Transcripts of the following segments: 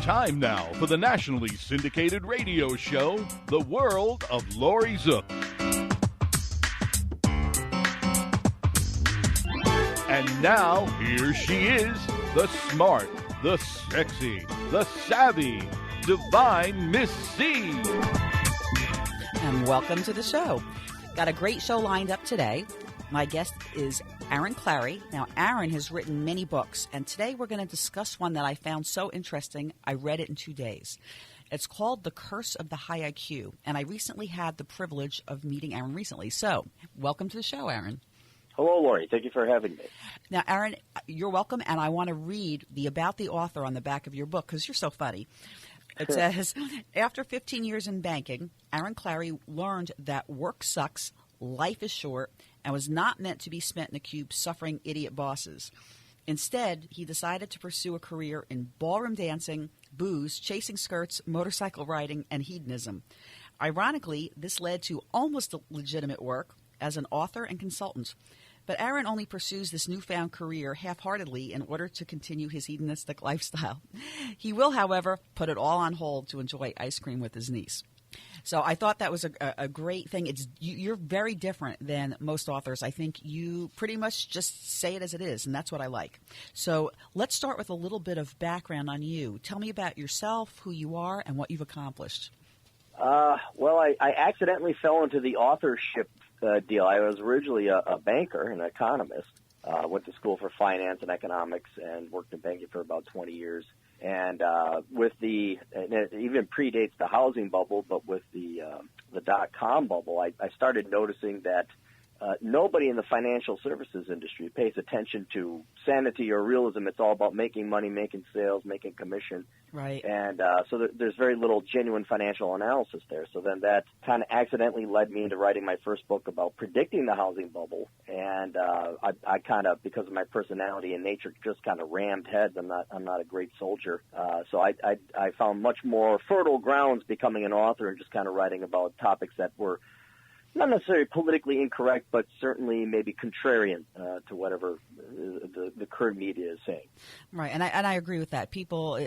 Time now for the nationally syndicated radio show, The World of Laurie Zoock. And now, here she is, the smart, the sexy, the savvy, divine Miss C. And welcome to the show. Got a great show lined up today. My guest is Clarey. Now, Aaron has written many books, and today we're going to discuss one that I found so interesting, I read it in 2 days. It's called The Curse of the High IQ, and I recently had the privilege of meeting Aaron recently. So, welcome to the show, Aaron. Hello, Laurie. Thank you for having me. Now, Aaron, you're welcome, and I want to read the about the author on the back of your book because you're so funny. It says, after 15 years in banking, Aaron Clarey learned that work sucks, life is short, and was not meant to be spent in a cube suffering idiot bosses. Instead, he decided to pursue a career in ballroom dancing, booze, chasing skirts, motorcycle riding, and hedonism. Ironically, this led to almost legitimate work as an author and consultant. But Aaron only pursues this newfound career half-heartedly in order to continue his hedonistic lifestyle. He will, however, put it all on hold to enjoy ice cream with his niece. So I thought that was a great thing. You're very different than most authors. I think you pretty much just say it as it is, and that's what I like. So let's start with a little bit of background on you. Tell me about yourself, who you are, and what you've accomplished. Well, I accidentally fell into the authorship deal. I was originally a banker, an economist. Went to school for finance and economics and worked in banking for about 20 years. And and it even predates the housing bubble, but with the dot-com bubble, I started noticing that nobody in the financial services industry pays attention to sanity or realism. It's all about making money, making sales, making commission. Right. And so there's very little genuine financial analysis there. So then that kind of accidentally led me into writing my first book about predicting the housing bubble. And I kind of, because of my personality and nature, just kind of rammed heads. I'm not a great soldier. So I found much more fertile grounds becoming an author and just kind of writing about topics that were not necessarily politically incorrect, but certainly maybe contrarian to whatever the current media is saying. Right, and I agree with that. People,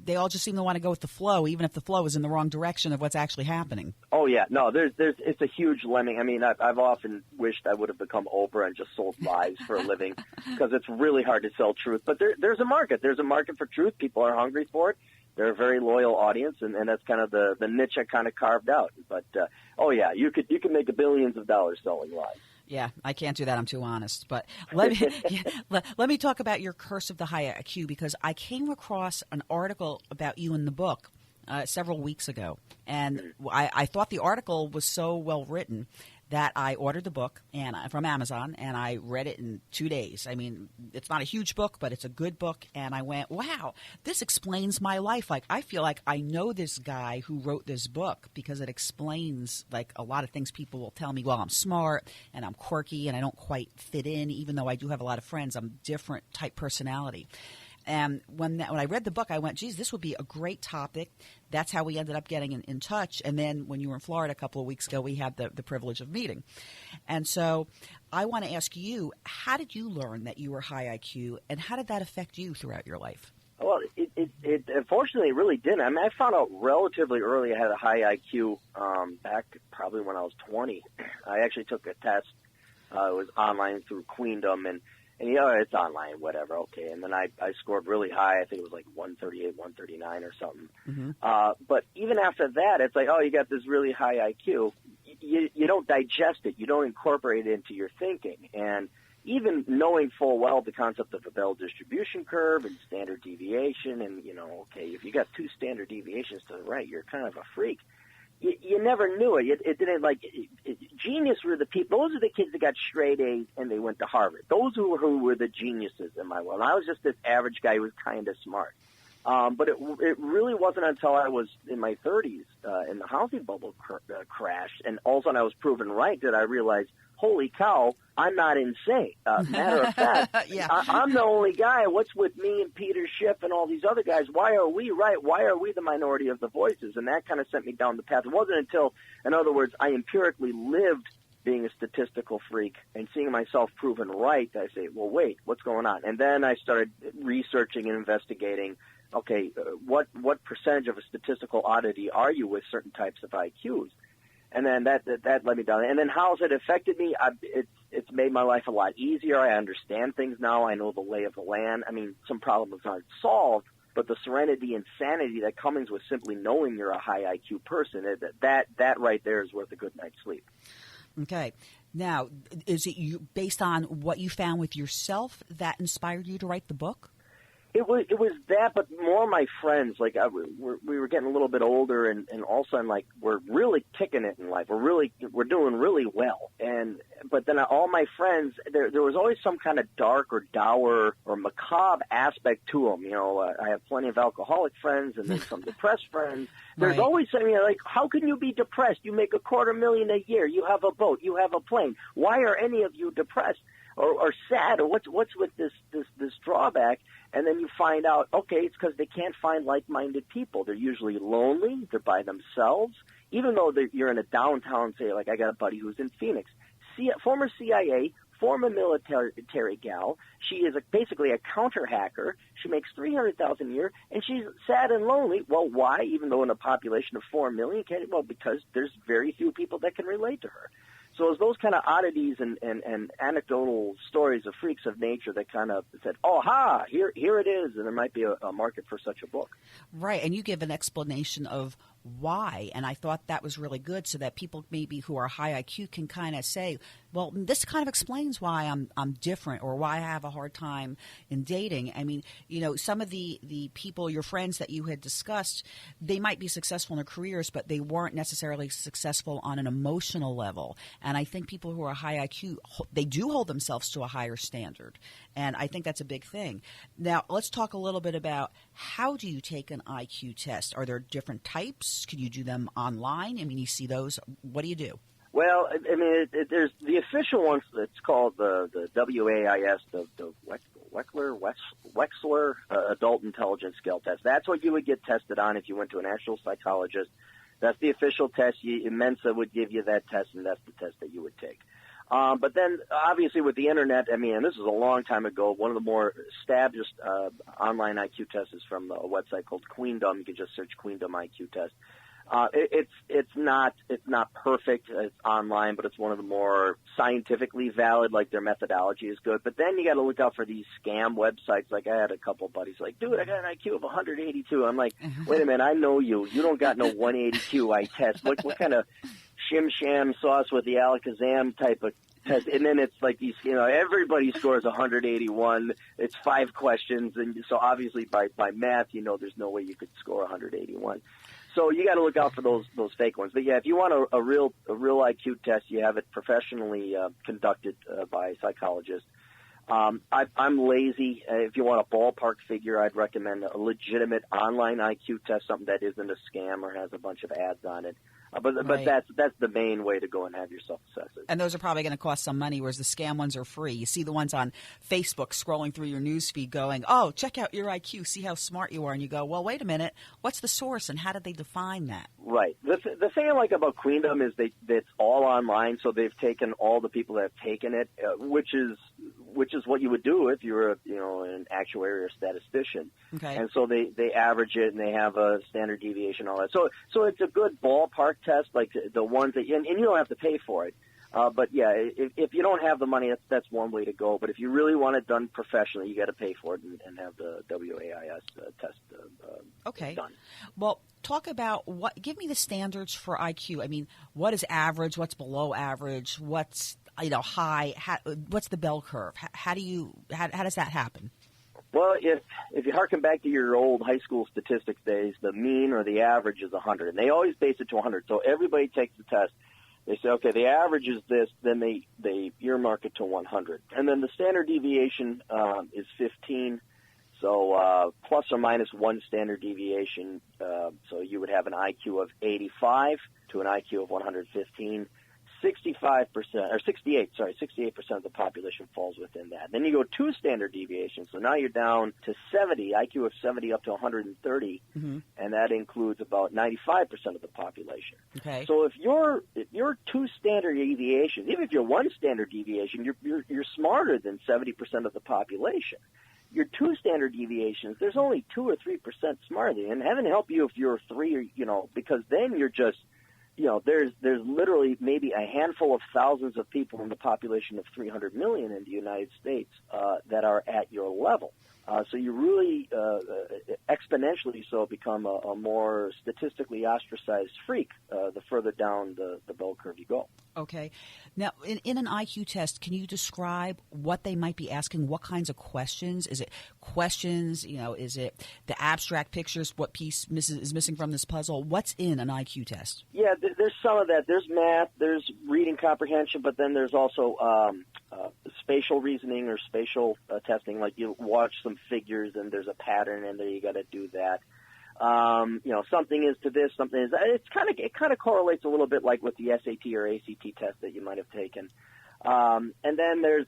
they all just seem to want to go with the flow, even if the flow is in the wrong direction of what's actually happening. Oh yeah, no, it's a huge lemming. I mean, I've often wished I would have become Oprah and just sold lies for a living, because it's really hard to sell truth. But there's a market. There's a market for truth. People are hungry for it. They're a very loyal audience, and that's kind of the niche I kind of carved out. But oh yeah, you could make billions of dollars selling lies. Yeah, I can't do that. I'm too honest. But let me talk about your Curse of the High IQ, because I came across an article about you in the book several weeks ago, and I thought the article was so well written that I ordered the book from Amazon, and I read it in 2 days. I mean, it's not a huge book, but it's a good book, and I went, wow, this explains my life. Like, I feel like I know this guy who wrote this book, because it explains, like, a lot of things people will tell me. Well, I'm smart, and I'm quirky, and I don't quite fit in, even though I do have a lot of friends. I'm different type personality. And when I read the book, I went, geez, this would be a great topic. That's how we ended up getting in touch. And then when you were in Florida a couple of weeks ago, we had the privilege of meeting. And so I want to ask you, how did you learn that you were high IQ, and how did that affect you throughout your life? Well, it unfortunately really didn't. I mean, I found out relatively early I had a high IQ back probably when I was 20. I actually took a test. It was online through Queendom, and it's online, whatever, okay. And then I scored really high. I think it was like 138, 139 or something. Mm-hmm. But even after that, it's like, oh, you got this really high IQ. You don't digest it. You don't incorporate it into your thinking. And even knowing full well the concept of the Bell distribution curve and standard deviation, and, okay, if you got 2 standard deviations to the right, you're kind of a freak. You never knew it. It didn't genius were the people. Those are the kids that got straight A's and they went to Harvard. Those who were the geniuses in my world. I was just this average guy who was kind of smart. But it really wasn't until I was in my 30s and the housing bubble crashed, and all of a sudden I was proven right, that I realized, holy cow, I'm not insane. Matter of fact, yeah. I'm the only guy. What's with me and Peter Schiff and all these other guys? Why are we right? Why are we the minority of the voices? And that kind of sent me down the path. It wasn't until, in other words, I empirically lived being a statistical freak and seeing myself proven right, I say, well, wait, what's going on? And then I started researching and investigating okay, what percentage of a statistical oddity are you with certain types of IQs? And then that led me down. And then how has it affected me? It's made my life a lot easier. I understand things now. I know the lay of the land. I mean, some problems aren't solved, but the serenity and sanity that comes with simply knowing you're a high IQ person, that right there is worth a good night's sleep. Okay. Now, is it based on what you found with yourself that inspired you to write the book? It was that, but more my friends. Like we were getting a little bit older, and all of a sudden, like, we're really kicking it in life. We're doing really well. But then all my friends, there was always some kind of dark or dour or macabre aspect to them. You know, I have plenty of alcoholic friends, and then some depressed friends. There's Right. always something like, how can you be depressed? You make $250,000 a year. You have a boat. You have a plane. Why are any of you depressed or sad? Or what's with this drawback? And then you find out, okay, it's because they can't find like-minded people. They're usually lonely. They're by themselves. Even though you're in a downtown, say, like I got a buddy who's in Phoenix, former CIA, former military gal. She is basically a counter hacker. She makes $300,000 a year, and she's sad and lonely. Well, why? Even though in a population of 4 million, well, because there's very few people that can relate to her. So it's those kind of oddities and anecdotal stories of freaks of nature that kind of said, oh, here it is, and there might be a market for such a book. Right, and you give an explanation of why, and I thought that was really good so that people maybe who are high IQ can kind of say, well, this kind of explains why I'm different or why I have a hard time in dating. I mean, you know, some of the people, your friends that you had discussed, they might be successful in their careers, but they weren't necessarily successful on an emotional level. And I think people who are high IQ, they do hold themselves to a higher standard. And I think that's a big thing. Now, let's talk a little bit about how do you take an IQ test? Are there different types? Can you do them online? I mean, you see those. What do you do? Well, I mean, there's the official ones. It's called the WAIS, the Wechsler Adult Intelligence Scale Test. That's what you would get tested on if you went to an actual psychologist. That's the official test. Mensa would give you that test, and that's the test that you would take. But then, obviously, with the Internet, I mean, and this is a long time ago, one of the more established online IQ tests is from a website called Queendom. You can just search Queendom IQ test. It's not perfect. It's online, but it's one of the more scientifically valid. Like, their methodology is good. But then you got to look out for these scam websites. Like, I had a couple of buddies like, dude, I got an IQ of 182. I'm like, wait a minute, I know you. You don't got no 182 I test. What kind of shim sham sauce with the Alakazam type of test? And then it's like these, you know, everybody scores 181. It's 5 questions, and so obviously by math, you know, there's no way you could score 181. So you got to look out for those fake ones. But yeah, if you want a real IQ test, you have it professionally conducted by a psychologist. I'm lazy. If you want a ballpark figure, I'd recommend a legitimate online IQ test, something that isn't a scam or has a bunch of ads on it. But Right. that's the main way to go and have yourself assessed. And those are probably going to cost some money, whereas the scam ones are free. You see the ones on Facebook scrolling through your news feed going, oh, check out your IQ, see how smart you are. And you go, well, wait a minute, what's the source and how did they define that? Right. The thing I like about Queendom is it's all online, so they've taken all the people that have taken it, which is what you would do if you were, you know, an actuary or statistician. Okay. And so they average it, and they have a standard deviation, all that. So it's a good ballpark test, like the ones that, and you don't have to pay for it. But yeah, if you don't have the money, that's one way to go. But if you really want it done professionally, you got to pay for it and have the WAIS test Okay. done. Well, talk about give me the standards for IQ. I mean, what is average? What's below average? What's, you know, high? What's the bell curve? How does that happen? Well, if you harken back to your old high school statistics days, the mean or the average is 100, and they always base it to 100. So everybody takes the test. They say, okay, the average is this, then they earmark it to 100. And then the standard deviation is 15, so plus or minus 1 standard deviation. So you would have an IQ of 85 to an IQ of 115. 68% of the population falls within that. Then you go 2 standard deviations, so now you're down to 70, IQ of 70 up to 130, and that includes about 95% of the population. Okay. So if you're 2 standard deviations, even if you're 1 standard deviation, you're smarter than 70% of the population. your 2 standard deviations, there's only 2 or 3% smarter than you. And heaven help you if you're 3, or, because then you're just, there's literally maybe a handful of thousands of people in the population of 300 million in the United States that are at your level. So you really exponentially so become a more statistically ostracized freak the further down the bell curve you go. Okay. Now, in an IQ test, can you describe what they might be asking? What kinds of questions? Is it questions? Is it the abstract pictures? What piece is missing from this puzzle? What's in an IQ test? Yeah, there's some of that. There's math, there's reading comprehension, but then there's also spatial reasoning or spatial testing. Like you watch some figures and there's a pattern in there. You got to do that. Something is to this, something is. It kind of correlates a little bit like with the SAT or ACT test that you might have taken. And then there's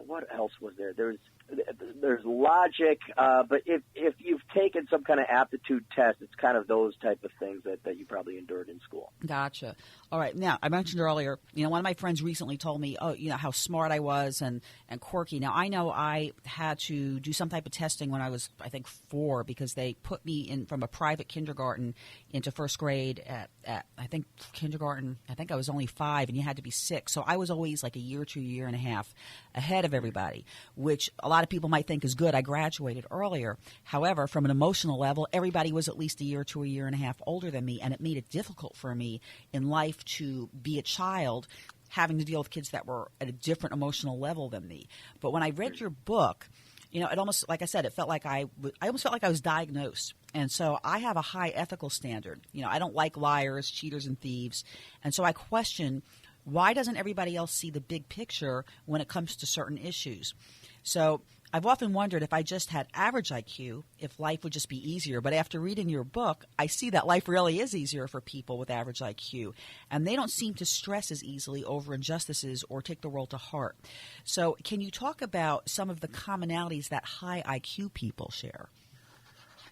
what else was there? There's logic, but if you've taken some kind of aptitude test, it's kind of those type of things that you probably endured in school. Gotcha. All right. Now, I mentioned earlier, one of my friends recently told me, how smart I was and quirky. Now, I know I had to do some type of testing when I was, I think, 4, because they put me in from a private kindergarten into first grade at I think, kindergarten. I think I was only 5, and you had to be 6. So I was always like a year to a year and a half ahead of everybody, which a lot of people might think is good. I graduated earlier. However, from an emotional level, everybody was at least a year to a year and a half older than me, and it made it difficult for me in life to be a child having to deal with kids that were at a different emotional level than me. But when I read your book, it almost, like I said, it felt like I almost felt like I was diagnosed. And so I have a high ethical standard. I don't like liars, cheaters, and thieves. And so I question, why doesn't everybody else see the big picture when it comes to certain issues? So I've often wondered if I just had average IQ, if life would just be easier. But after reading your book, I see that life really is easier for people with average IQ. And they don't seem to stress as easily over injustices or take the world to heart. So can you talk about some of the commonalities that high IQ people share?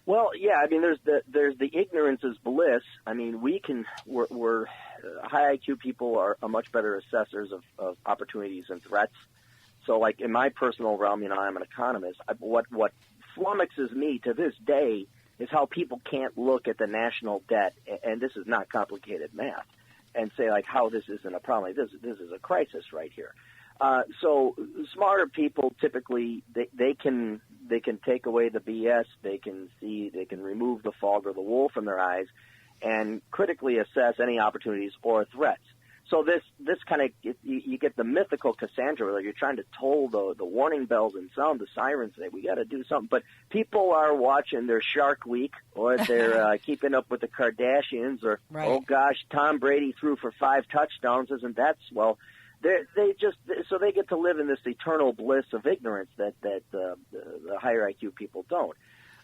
Well, yeah, I mean, there's the ignorance is bliss. I mean, we're high IQ people are much better assessors of opportunities and threats. So, like, in my personal realm, I'm an economist. What flummoxes me to this day is how people can't look at the national debt, and this is not complicated math, and say, like, how this isn't a problem. This is a crisis right here. So smarter people typically, they can take away the BS. They can remove the fog or the wool from their eyes and critically assess any opportunities or threats. So this kind of, you get the mythical Cassandra, where you're trying to toll the warning bells and sound the sirens, say we got to do something. But people are watching their Shark Week, or they're keeping up with the Kardashians, or right. Oh gosh, Tom Brady threw for 5 touchdowns, isn't that swell? They get to live in this eternal bliss of ignorance that the higher IQ people don't.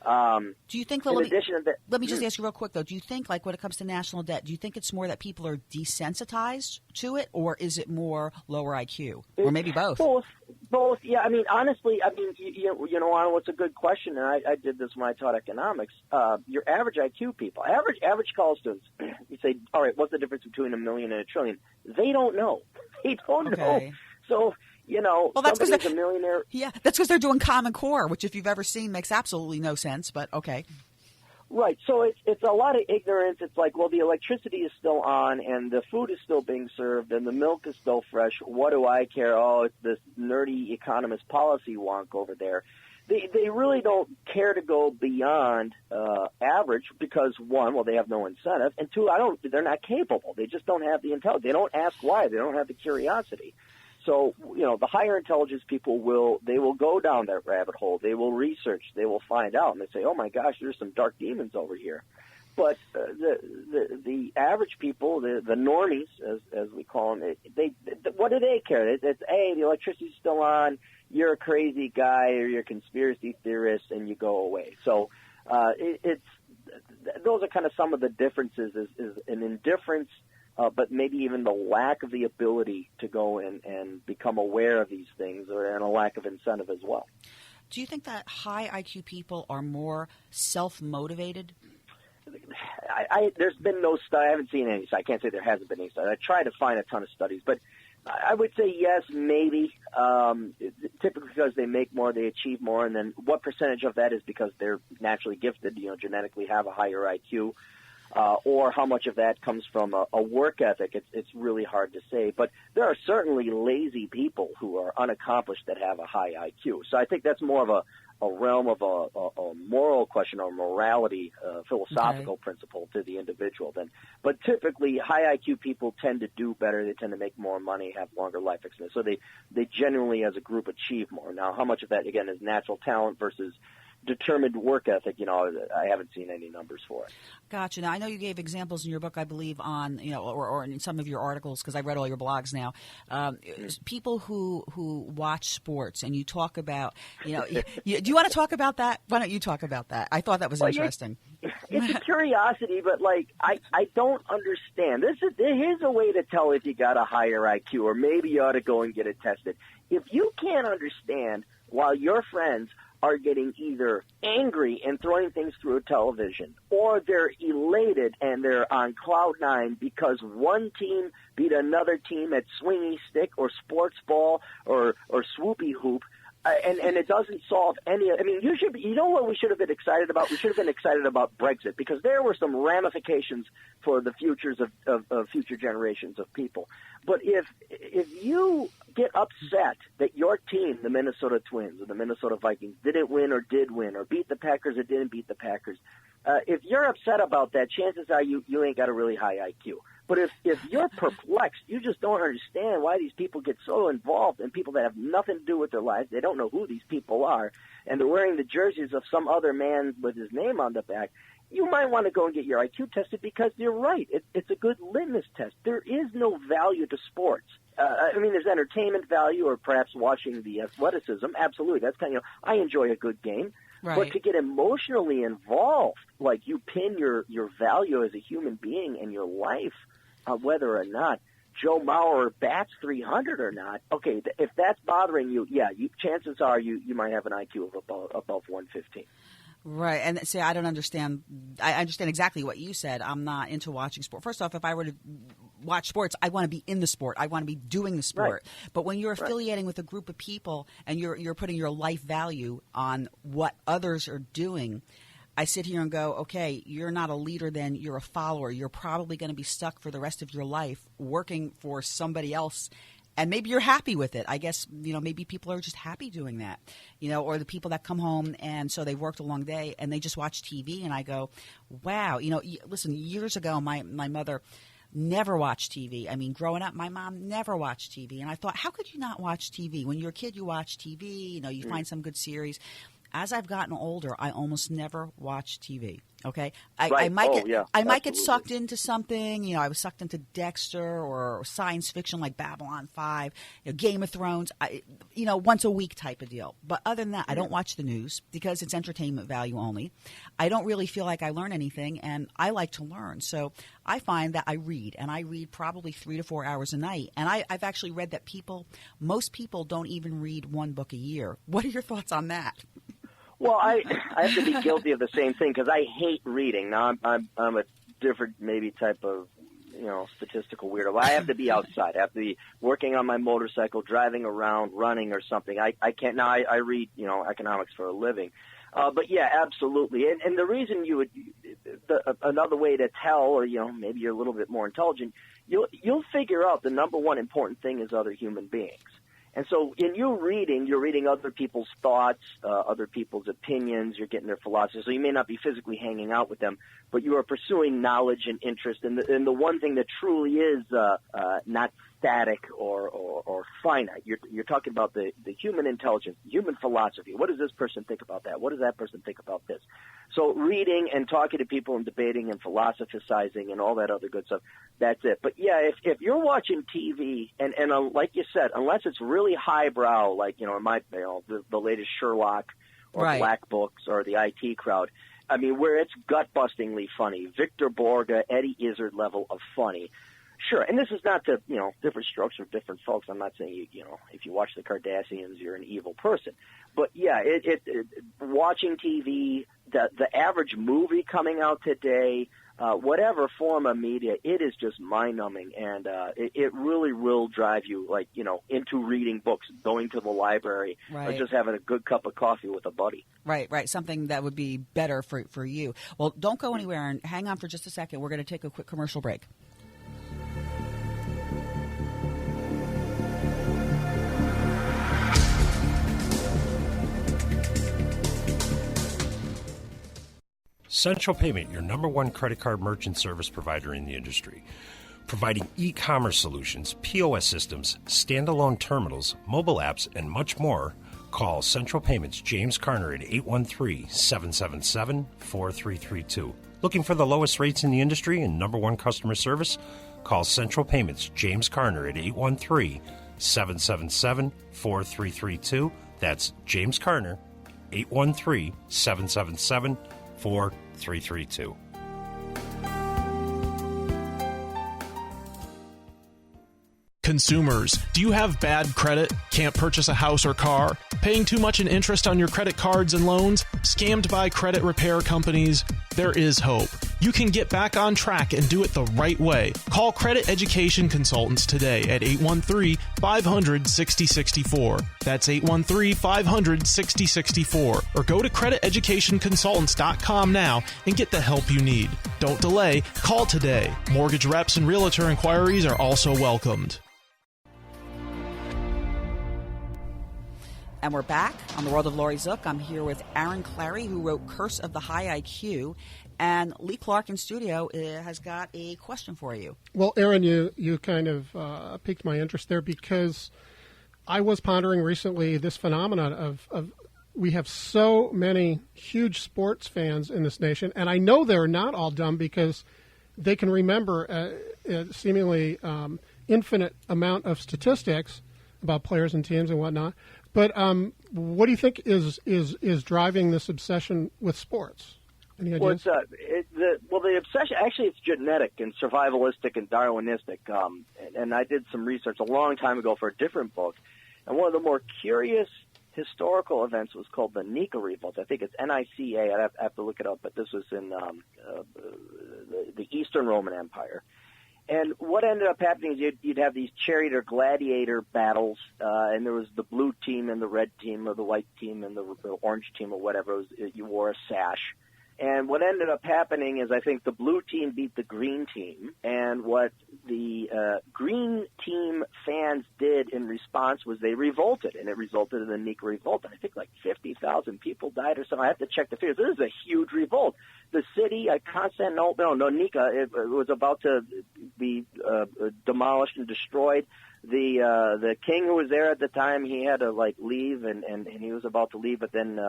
Do you think, in addition to that, let me just ask you real quick, though, do you think, like, when it comes to national debt, do you think it's more that people are desensitized to it, or is it more lower IQ, or maybe both? Both, yeah. I mean, honestly, what's a good question, and I did this when I taught economics. Your average IQ people, average college students, you say, all right, what's the difference between a million and a trillion? They don't know. They don't know. So, well, that's somebody's a millionaire. Yeah, that's because they're doing Common Core, which, if you've ever seen, makes absolutely no sense, but okay. Right. So it's a lot of ignorance. It's like, well, the electricity is still on, and the food is still being served, and the milk is still fresh. What do I care? Oh, it's this nerdy economist policy wonk over there. They really don't care to go beyond average because, one, well, they have no incentive, and two, they're not capable. They just don't have the intelligence. They don't ask why. They don't have the curiosity. So, the higher intelligence people will go down that rabbit hole. They will research. They will find out, and they say, oh, my gosh, there's some dark demons over here. But the average people, the normies, as we call them, what do they care? It's, hey, the electricity's still on, you're a crazy guy, or you're a conspiracy theorist, and you go away. So those are kind of some of the differences, is an indifference, but maybe even the lack of the ability to go and become aware of these things, and a lack of incentive as well. Do you think that high IQ people are more self-motivated? There's been no study. I haven't seen any. So I can't say there hasn't been any study. I tried to find a ton of studies, but I would say yes, maybe. Typically because they make more, they achieve more, and then what percentage of that is because they're naturally gifted, genetically have a higher IQ, or how much of that comes from a work ethic. It's really hard to say. But there are certainly lazy people who are unaccomplished that have a high IQ. So I think that's more of a realm of a moral question or morality, philosophical principle to the individual. But typically, high IQ people tend to do better. They tend to make more money, have longer life expectancy. So they generally, as a group, achieve more. Now, how much of that, again, is natural talent versus determined work ethic, I haven't seen any numbers for it. Gotcha. Now, I know you gave examples in your book, I believe, on, or in some of your articles, because I read all your blogs now, people who watch sports, and you talk about, do you want to talk about that? Why don't you talk about that? I thought that was interesting. It's a curiosity, but, I don't understand. Here's a way to tell if you got a higher IQ, or maybe you ought to go and get it tested. If you can't understand while your friends are getting either angry and throwing things through a television, or they're elated and they're on cloud nine because one team beat another team at swingy stick or sports ball or swoopy hoop, and it doesn't solve any. I mean, you know what we should have been excited about? We should have been excited about Brexit, because there were some ramifications for the futures of future generations of people. But if you get upset that your team, the Minnesota Twins or the Minnesota Vikings, didn't win or did win, or beat the Packers or didn't beat the Packers, if you're upset about that, chances are you ain't got a really high IQ. But if you're perplexed, you just don't understand why these people get so involved, and people that have nothing to do with their lives, they don't know who these people are, and they're wearing the jerseys of some other man with his name on the back, you might want to go and get your IQ tested, because you're right. It's a good litmus test. There is no value to sports. There's entertainment value, or perhaps watching the athleticism. Absolutely. That's I enjoy a good game. Right. But to get emotionally involved, like you pin your value as a human being and your life on whether or not Joe Mauer bats 300 or not, okay, if that's bothering you, chances are you might have an IQ of above 115. Right, and see, I don't understand. I understand exactly what you said. I'm not into watching sport. First off, if I were to watch sports, I want to be in the sport. I want to be doing the sport. Right. But when you're affiliating with a group of people and you're putting your life value on what others are doing, I sit here and go, okay, you're not a leader then, you're a follower. You're probably going to be stuck for the rest of your life working for somebody else. And maybe you're happy with it. I guess, maybe people are just happy doing that, or the people that come home and so they've worked a long day and they just watch TV, and I go, wow, listen, years ago, my mother never watched TV. I mean, growing up, my mom never watched TV. And I thought, how could you not watch TV? When you're a kid, you watch TV, you find some good series. As I've gotten older, I almost never watch TV. Okay, I might get sucked into something. I was sucked into Dexter or science fiction like Babylon 5, Game of Thrones. Once a week type of deal. But other than that, I don't watch the news because it's entertainment value only. I don't really feel like I learn anything, and I like to learn. So I find that I read, and I read probably 3 to 4 hours a night. And I've actually read that most people don't even read one book a year. What are your thoughts on that? Well, I have to be guilty of the same thing, because I hate reading. Now I'm a different maybe type of statistical weirdo. I have to be outside. I have to be working on my motorcycle, driving around, running or something. I can't now. I read economics for a living. But yeah, absolutely. And the reason you would another way to tell, or maybe you're a little bit more intelligent, you'll figure out the number one important thing is other human beings. And so in you're reading other people's thoughts, other people's opinions, you're getting their philosophy. So you may not be physically hanging out with them, but you are pursuing knowledge and interest. And the one thing that truly is not static or finite, you're talking about the human intelligence, human philosophy. What does this person think about that? What does that person think about this? So reading and talking to people and debating and philosophizing and all that other good stuff, that's it. But yeah, if you're watching TV and like you said, unless it's really highbrow, like the latest Sherlock or right. Black Books or the IT Crowd, I mean, where it's gut-bustingly funny, Victor Borga, Eddie Izzard level of funny. Sure, and this is not to, different strokes for different folks. I'm not saying, if you watch the Kardashians, you're an evil person. But, yeah, watching TV, the average movie coming out today, whatever form of media, it is just mind-numbing, and it really will drive you, like, into reading books, going to the library, or just having a good cup of coffee with a buddy. Right. Something that would be better for you. Well, don't go anywhere, and hang on for just a second. We're going to take a quick commercial break. Central Payment, your number one credit card merchant service provider in the industry. Providing e-commerce solutions, POS systems, standalone terminals, mobile apps, and much more. Call Central Payments James Carner at 813-777-4332. Looking for the lowest rates in the industry and number one customer service? Call Central Payments James Carner at 813-777-4332. That's James Carner, 813-777-4332. Consumers, do you have bad credit? Can't purchase a house or car? Paying too much in interest on your credit cards and loans? Scammed by credit repair companies? There is hope. You can get back on track and do it the right way. Call Credit Education Consultants today at 813-500-6064. That's 813-500-6064. Or go to crediteducationconsultants.com now and get the help you need. Don't delay. Call today. Mortgage reps and realtor inquiries are also welcomed. And we're back on the World of Laurie Zoock. I'm here with Aaron Clarey, who wrote Curse of the High IQ. And Lee Clark in studio has got a question for you. Well, Aaron, you kind of piqued my interest there, because I was pondering recently this phenomenon of we have so many huge sports fans in this nation, and I know they're not all dumb, because they can remember a seemingly infinite amount of statistics about players and teams and whatnot. But what do you think is driving this obsession with sports? Any ideas? Well, the obsession, actually, it's genetic and survivalistic and Darwinistic. And I did some research a long time ago for a different book. And one of the more curious historical events was called the Nikah Repose. I think it's Nica. I have to look it up, but this was in the Eastern Roman Empire. And what ended up happening is you'd have these chariot or gladiator battles, and there was the blue team and the red team, or the white team and the orange team, or whatever. You wore a sash. And what ended up happening is, I think the blue team beat the green team, and what the green team fans did in response was they revolted, and it resulted in the Nikah Revolt. And I think like 50,000 people died or something. I have to check the figures. This is a huge revolt. The city, Nikah, it was about to be demolished and destroyed. The king who was there at the time, he had to leave, and he was about to leave, but then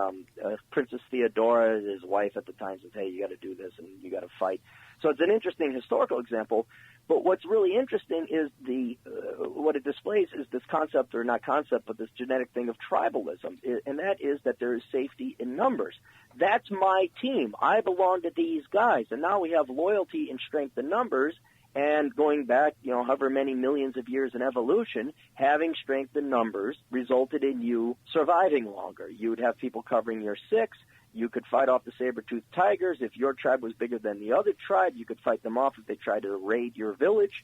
Princess Theodora, his wife at the time, says, "Hey, you got to do this and you got to fight." So it's an interesting historical example. But what's really interesting is what it displays is this concept, or not concept, but this genetic thing of tribalism, and that is that there is safety in numbers. That's my team. I belong to these guys, and now we have loyalty and strength in numbers. And going back, however many millions of years in evolution, having strength in numbers resulted in you surviving longer. You would have people covering your six. You could fight off the saber-toothed tigers. If your tribe was bigger than the other tribe, you could fight them off if they tried to raid your village.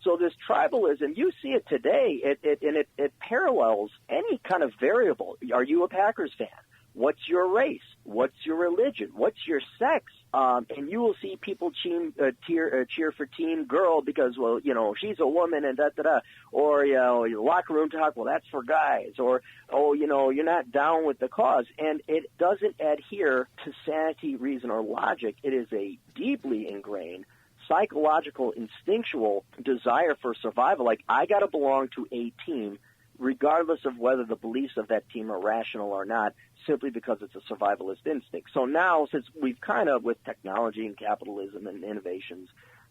So this tribalism, you see it today, it parallels any kind of variable. Are you a Packers fan? What's your race? What's your religion? What's your sex? And you will see people cheer for Team Girl because, well, she's a woman and da-da-da. Or, locker room talk, well, that's for guys. Or, you're not down with the cause. And it doesn't adhere to sanity, reason, or logic. It is a deeply ingrained psychological, instinctual desire for survival. Like, I got to belong to a team, regardless of whether the beliefs of that team are rational or not, simply because it's a survivalist instinct. So now, since we've kind of, with technology and capitalism and innovations,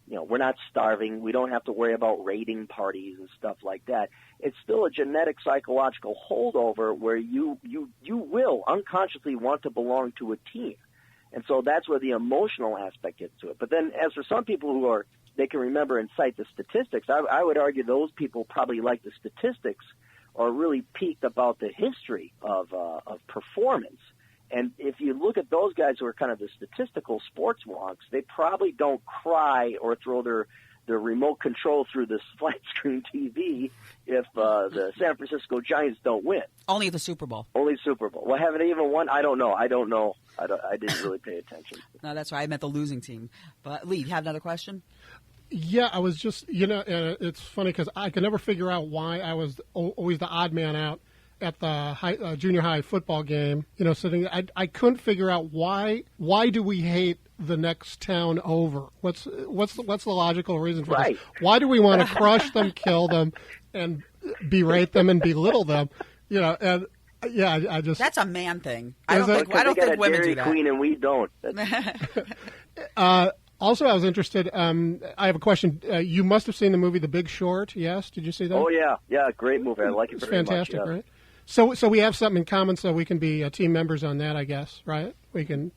we're not starving, we don't have to worry about raiding parties and stuff like that, it's still a genetic psychological holdover where you will unconsciously want to belong to a team. And so that's where the emotional aspect gets to it. But then as for some people who they can remember and cite the statistics, I would argue those people probably like the statistics or really peaked about the history of performance And if you look at those guys who are kind of the statistical sports wonks, they probably don't cry or throw their remote control through the flat screen TV if the San Francisco Giants don't win. Only the Super Bowl. Only Super Bowl. Well, haven't they even won? I don't know. I didn't really pay attention. No, that's right. I meant the losing team. But Lee, you have another question? Yeah, I was just, and it's funny because I could never figure out why I was always the odd man out at the junior high football game, sitting. I couldn't figure out why do we hate the next town over? What's the logical reason for this? Why do we want to crush them, kill them, and berate them and belittle them? And I just, that's a man thing. I don't think women do that. Queen and we don't. Also, I was interested. I have a question. You must have seen the movie The Big Short. Yes, did you see that? Oh yeah, great movie. I like it very much. It's fantastic, right? So we have something in common, so we can be team members on that, I guess, right? We can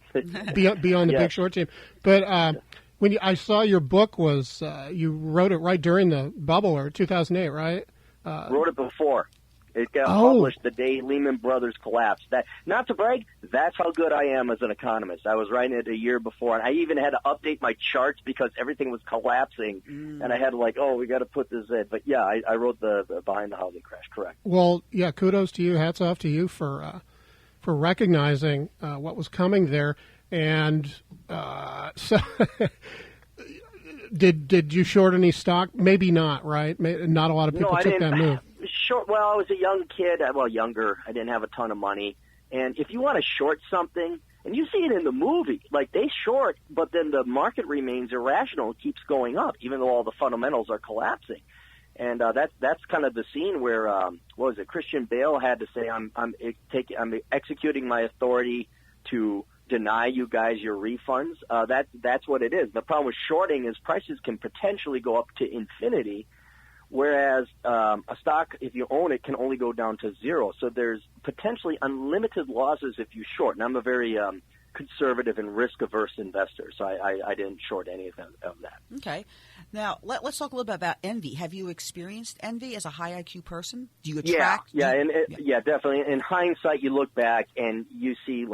be on the Big Short team. But when I saw your book was you wrote it right during the bubble, or 2008, right? Wrote it before. It got published the day Lehman Brothers collapsed. That, not to brag, that's how good I am as an economist. I was writing it a year before, and I even had to update my charts because everything was collapsing, and I had to we got to put this in. But yeah, I wrote the Behind the Housing Crash. Correct. Well, yeah, kudos to you. Hats off to you for recognizing what was coming there, and so. Did you short any stock? Maybe not, right? Not a lot of people took that move. Well, I was a young kid. Younger. I didn't have a ton of money. And if you want to short something, and you see it in the movie, like they short, but then the market remains irrational. It keeps going up, even though all the fundamentals are collapsing. And that's kind of the scene where Christian Bale had to say, I'm executing my authority to deny you guys your refunds. That's what it is. The problem with shorting is prices can potentially go up to infinity, whereas a stock, if you own it, can only go down to zero. So there's potentially unlimited losses if you short. And I'm a very conservative and risk-averse investor, so I didn't short any of that. Okay. Now, let's talk a little bit about envy. Have you experienced envy as a high IQ person? Do you attract? Yeah, definitely. In hindsight, you look back and you see,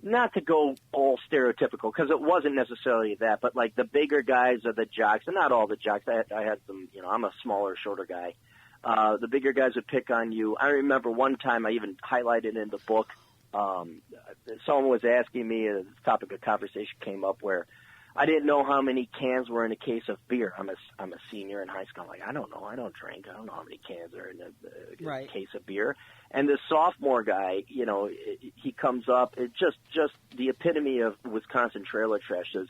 not to go all stereotypical, because it wasn't necessarily that, but the bigger guys are the jocks, and not all the jocks. I had some, I'm a smaller, shorter guy. The bigger guys would pick on you. I remember one time I even highlighted in the book, someone was asking me, a topic of conversation came up where I didn't know how many cans were in a case of beer. I'm a senior in high school. I'm like, I don't know. I don't drink. I don't know how many cans are in a case of beer. And the sophomore guy, he comes up. It just the epitome of Wisconsin trailer trash says,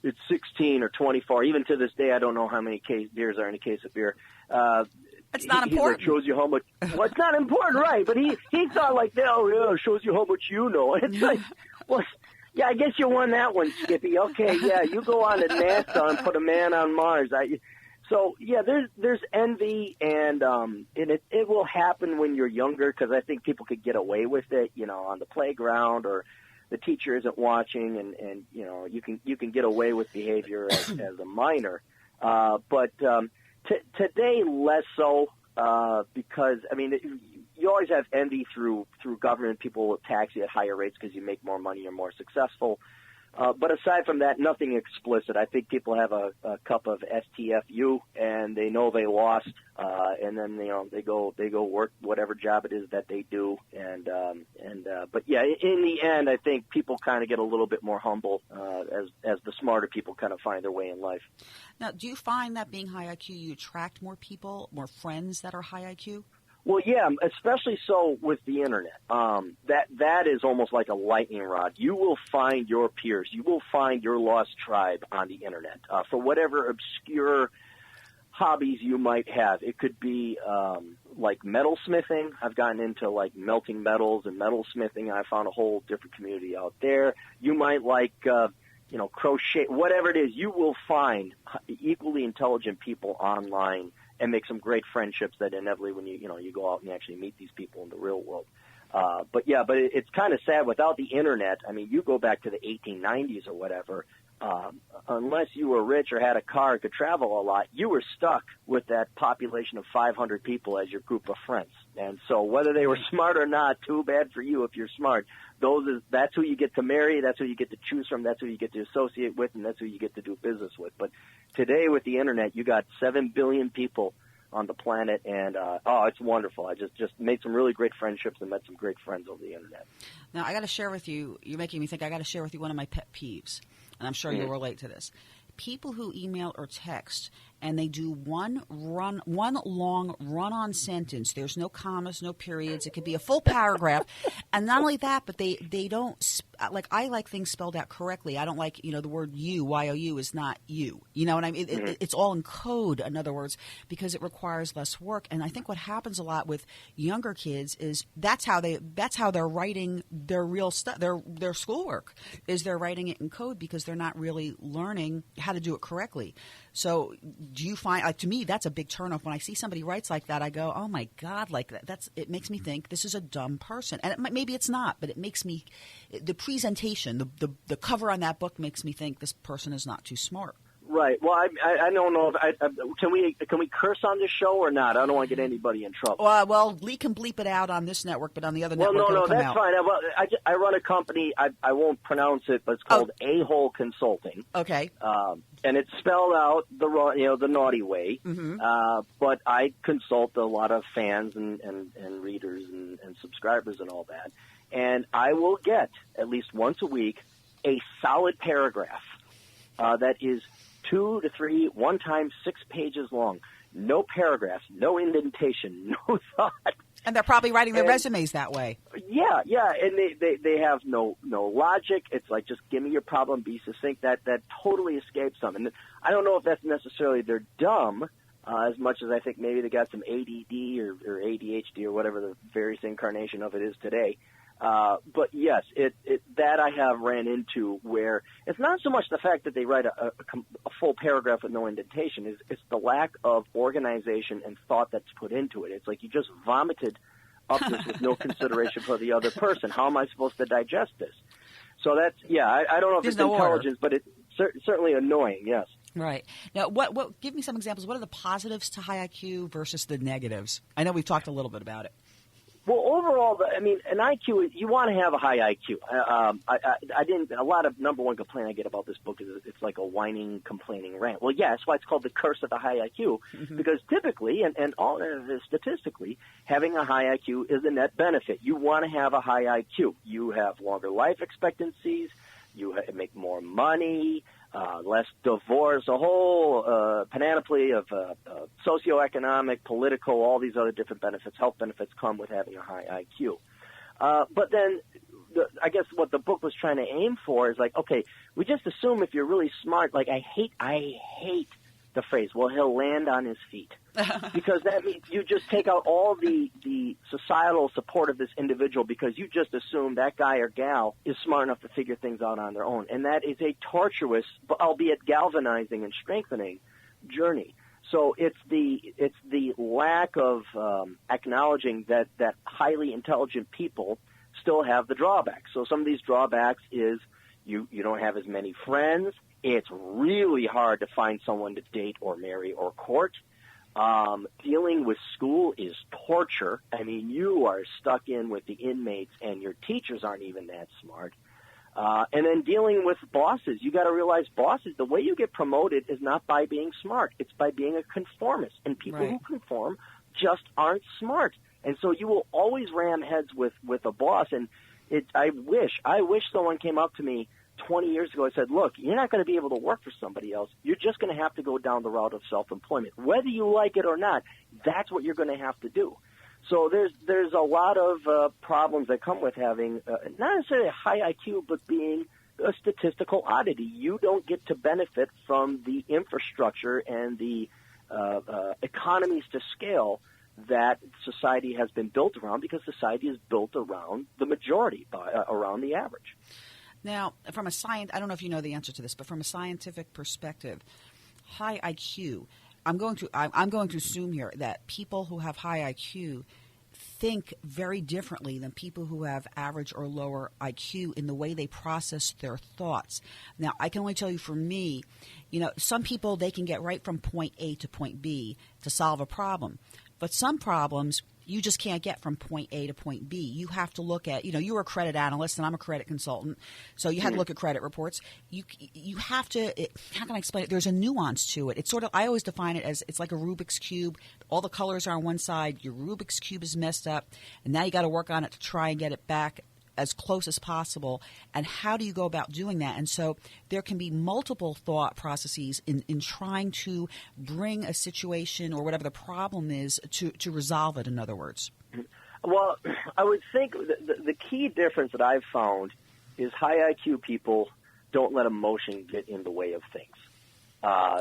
it's 16 or 24. Even to this day, I don't know how many beers are in a case of beer. It's not important. It shows you how much. Well, it's not important, right? But he thought it shows you how much you know. And it's like, well. Yeah, I guess you won that one, Skippy. Okay, yeah, you go on to NASA and put a man on Mars. So yeah, there's envy, and it will happen when you're younger, because I think people could get away with it, on the playground, or the teacher isn't watching, and you can get away with behavior as a minor. But today less so, because you always have envy through government. People will tax you at higher rates because you make more money, you're more successful. But aside from that, nothing explicit. I think people have a cup of STFU, and they know they lost, and then they go work whatever job it is that they do. But yeah, in the end, I think people kind of get a little bit more humble as the smarter people kind of find their way in life. Now, do you find that being high IQ, you attract more people, more friends that are high IQ? Well, yeah, especially so with the internet. That is almost like a lightning rod. You will find your peers. You will find your lost tribe on the internet for whatever obscure hobbies you might have. It could be like metalsmithing. I've gotten into melting metals and metalsmithing. I found a whole different community out there. You might like crochet, whatever it is. You will find equally intelligent people online and make some great friendships that inevitably when you go out and actually meet these people in the real world. But it's kind of sad without the internet. You go back to the 1890s or whatever, unless you were rich or had a car and could travel a lot, you were stuck with that population of 500 people as your group of friends. And so whether they were smart or not, too bad for you if you're smart. That's who you get to marry, that's who you get to choose from, that's who you get to associate with, and that's who you get to do business with. But today with the Internet, you got 7 billion people on the planet, and it's wonderful. I just made some really great friendships and met some great friends over the Internet. Now, I got to share with you, you're making me think, I got to share with you one of my pet peeves, and I'm sure you'll relate to this. People who email or text and they do one long run-on sentence. There's no commas, no periods. It could be a full paragraph. And not only that, but they don't I like things spelled out correctly. I don't like, the word you, Y-O-U is not you. You know what I mean? It's all in code, in other words, because it requires less work. And I think what happens a lot with younger kids is that's how they're writing their real stuff, their schoolwork, is they're writing it in code because they're not really learning how to do it correctly. So do you find, to me, that's a big turnoff. When I see somebody writes like that, I go, oh my God, like that. It makes me think this is a dumb person. And maybe it's not, but it makes me, the presentation, the cover on that book makes me think this person is not too smart. Right. Well, I don't know if can we curse on this show or not? I don't want to get anybody in trouble. Well, Lee can bleep it out on this network, but on the other network, no, that's out. fine. I run a company. I won't pronounce it, but it's called A-Hole Consulting. Okay. And it's spelled out the naughty way. Mm-hmm. But I consult a lot of fans and readers and subscribers and all that, and I will get at least once a week a solid paragraph that is 2 to 3, one time 6 pages long. No paragraphs, no indentation, no thought. And they're probably writing their resumes that way. Yeah, and they have no logic. It's like, just give me your problem, be succinct. That totally escapes them. And I don't know if that's necessarily they're dumb, as much as I think maybe they got some ADD or ADHD or whatever the various incarnation of it is today. But yes, that I have ran into, where it's not so much the fact that they write a full paragraph with no indentation. It's the lack of organization and thought that's put into it. It's like you just vomited up this with no consideration for the other person. How am I supposed to digest this? So that's, I don't know if There's it's no intelligence, but it's certainly annoying, yes. Right. Now, what? Give me some examples. What are the positives to high IQ versus the negatives? I know we've talked a little bit about it. Well, overall, an IQ, you want to have a high IQ. I didn't. A lot of number one complaint I get about this book is it's like a whining, complaining rant. Well, yeah, that's why it's called the curse of the high IQ, because typically and statistically, having a high IQ is a net benefit. You want to have a high IQ. You have longer life expectancies. You make more money. Less divorce, a whole panoply of socioeconomic, political, all these other different benefits, health benefits come with having a high IQ. But then I guess what the book was trying to aim for is like, okay, we just assume if you're really smart, like I hate the phrase, well, he'll land on his feet. Because that means you just take out all the societal support of this individual because you just assume that guy or gal is smart enough to figure things out on their own. And that is a tortuous, but albeit galvanizing and strengthening journey. So it's the lack of acknowledging that highly intelligent people still have the drawbacks. So some of these drawbacks is you don't have as many friends. It's really hard to find someone to date or marry or court. Dealing with school is torture. I mean, you are stuck in with the inmates, and your teachers aren't even that smart. And then dealing with bosses. You got to realize bosses, the way you get promoted is not by being smart. It's by being a conformist. And people who conform just aren't smart. And so you will always ram heads with a boss. And I wish someone came up to me 20 years ago and said, look, you're not going to be able to work for somebody else. You're just going to have to go down the route of self-employment. Whether you like it or not, that's what you're going to have to do. So there's a lot of problems that come with having not necessarily a high IQ, but being a statistical oddity. You don't get to benefit from the infrastructure and the economies to scale that society has been built around, because society is built around the majority, around the average. Now, from a I don't know if you know the answer to this, but from a scientific perspective, high IQ, I'm going to assume here that people who have high IQ think very differently than people who have average or lower IQ in the way they process their thoughts. Now, I can only tell you for me, some people, they can get right from point A to point B to solve a problem. But some problems you just can't get from point A to point B. You have to look at, you were a credit analyst and I'm a credit consultant, so you had to look at credit reports. You have to, how can I explain it? There's a nuance to it. It's sort of, I always define it as, it's like a Rubik's Cube. All the colors are on one side. Your Rubik's Cube is messed up, and now you got to work on it to try and get it back as close as possible. And how do you go about doing that? And so there can be multiple thought processes in trying to bring a situation or whatever the problem is to resolve it, in other words. Well, I would think the key difference that I've found is high IQ people don't let emotion get in the way of things.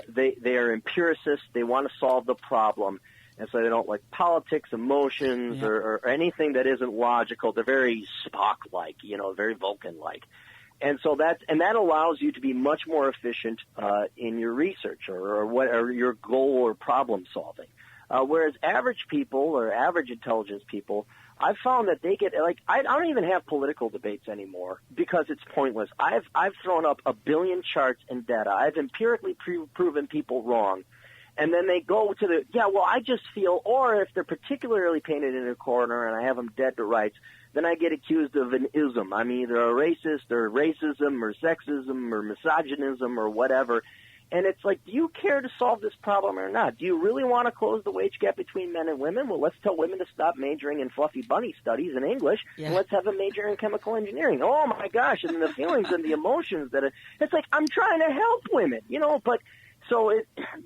They are empiricists. They want to solve the problem. And so they don't like politics, emotions, or anything that isn't logical. They're very Spock-like, very Vulcan-like. And so that allows you to be much more efficient in your research or your goal or problem solving. Whereas average people or average intelligence people, I've found that they get I don't even have political debates anymore because it's pointless. I've thrown up 1 billion charts and data. I've empirically proven people wrong. And then they go to I just feel, or if they're particularly painted in a corner and I have them dead to rights, then I get accused of an ism. I'm either a racist or racism or sexism or misogynism or whatever. And it's like, do you care to solve this problem or not? Do you really want to close the wage gap between men and women? Well, let's tell women to stop majoring in fluffy bunny studies in English, and let's have a major in chemical engineering. Oh, my gosh, and the feelings and the emotions it's like, I'm trying to help women, but... So